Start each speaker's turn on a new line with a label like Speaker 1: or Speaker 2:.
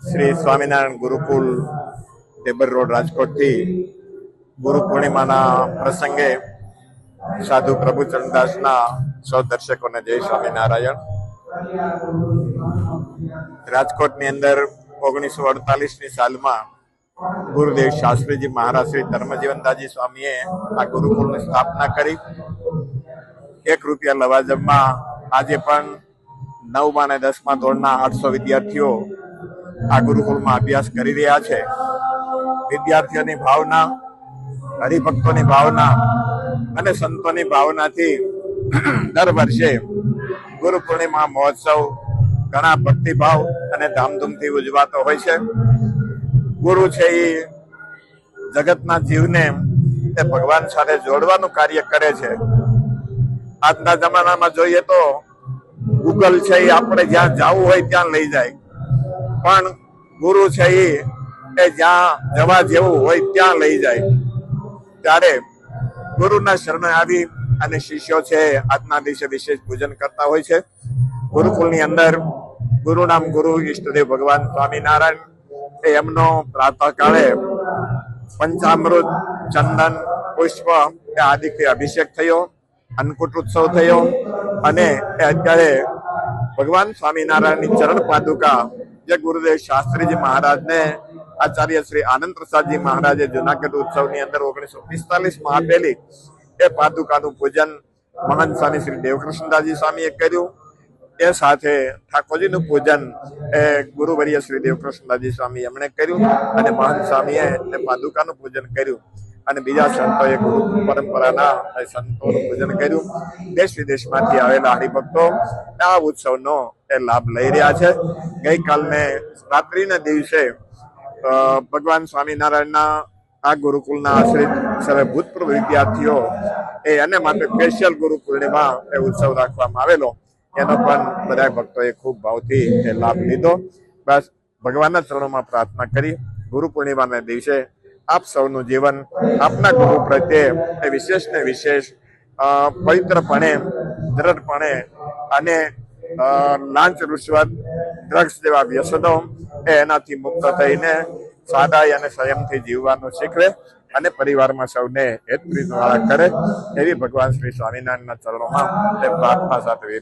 Speaker 1: Shri Swaminarayan Gurukul ટેબર road રાજકોટથી ગુરુ પૂર્ણિમાના પ્રસંગે સાધુ પ્રભુ ચરણદાસના સૌ દર્શકોને જય સ્વામિનારાયણ. રાજકોટની અંદર 1948ની સાલમાં ગુરુદેવ શાસ્ત્રીજી મહારાજ શ્રી ધર્મજીવનદાસજી સ્વામીએ આ ગુરુકુળની સ્થાપના કરી. ₹1 લવાજમમાં આજે પણ 9મા અને 10મા ધોરણના 800 વિદ્યાર્થીઓ આ ગુરુકુળમાં અભ્યાસ કરી રહ્યા છે. વિદ્યાર્થીઓની ભાવના, હરિભક્તોની ભાવના અને સંતોની ભાવનાથી દર વર્ષે ગુરુ પૂર્ણિમા મહોત્સવ ઘણા ભક્તિભાવ અને ધામધૂમથી ઉજવાતો હોય છે. ગુરુ છે એ જગતના જીવને એ ભગવાન સાથે જોડવાનું કાર્ય કરે છે. આજના જમાનામાં જોઈએ તો ગૂગલ છે એ આપણે જ્યાં જવું હોય ત્યાં લઈ જાય, પણ ગુરુ છે એ જ્યાં જવા જેવું હોય ત્યાં લઈ જાય. ત્યારે ગુરુના શરણે આવી અને શિષ્યો છે આજના દિવસે વિશેષ પૂજન કરતા હોય છે. ગુરુકુળની અંદર ગુરુ નામ ગુરુ ઈષ્ટદેવ ભગવાન સ્વામિનારાયણ એમનો પ્રાતઃકાળે પંચામૃત, ચંદન, પુષ્પ એ આદિથી અભિષેક થયો, અન્નકૂટ ઉત્સવ થયો અને અત્યારે ભગવાન સ્વામિનારાયણની ચરણ પાદુકા જે ગુરુદેવ શાસ્ત્રીજી મહારાજને આચાર્ય શ્રી આનંદ પ્રસાદજી મહારાજે જુનાગઢ ઉત્સવની અંદર 1945માં આપેલી એ પાદુકાનું પૂજન મહાન સ્વામી શ્રી દેવકૃષ્ણદાસજી સ્વામીએ કર્યું. એ સાથે ઠાકોરજીનું પૂજન એ ગુરુવર્ય શ્રી દેવકૃષ્ણદાસજી સ્વામી એમણે કર્યું અને મહાન સ્વામીએ એ પાદુકાનું પૂજન કર્યું અને બીજા સંતોએ ગુરુ પરંપરાના સંતોનું પૂજન કર્યું. દેશ વિદેશમાંથી આવેલા હરિભક્તો આ ઉત્સવનો એ લાભ લઈ રહ્યા છે. ગઈકાલને રાત્રિના દિવસે ભગવાન સ્વામિનારાયણના આ ગુરુકુળના આશ્રિત સર્વે ભૂતપૂર્વ વિદ્યાર્થીઓ એને માટે સ્પેશિયલ ગુરુ પૂર્ણિમા એ ઉત્સવ રાખવામાં આવેલો. એનો પણ બધા ભક્તોએ ખૂબ ભાવથી એ લાભ લીધો. બસ ભગવાનના ચરણોમાં પ્રાર્થના કરી ગુરુ પૂર્ણિમાના દિવસે આપ સૌનું જીવન આપના ગુરુ પ્રત્યે એ વિશેષ ને વિશેષ પવિત્રપણે, દ્રઢપણે અને લાંચ, રૂશ્વત, ડ્રગ્સ જેવા વ્યસનો એનાથી મુક્ત થઈને સાદાઈ અને સંયમથી જીવવાનું શીખવે અને પરિવારમાં સૌને હેત પ્રીત વાળા કરે એવી ભગવાન શ્રી સ્વામિનારાયણના ચરણોમાં તે પ્રાર્થના સાથે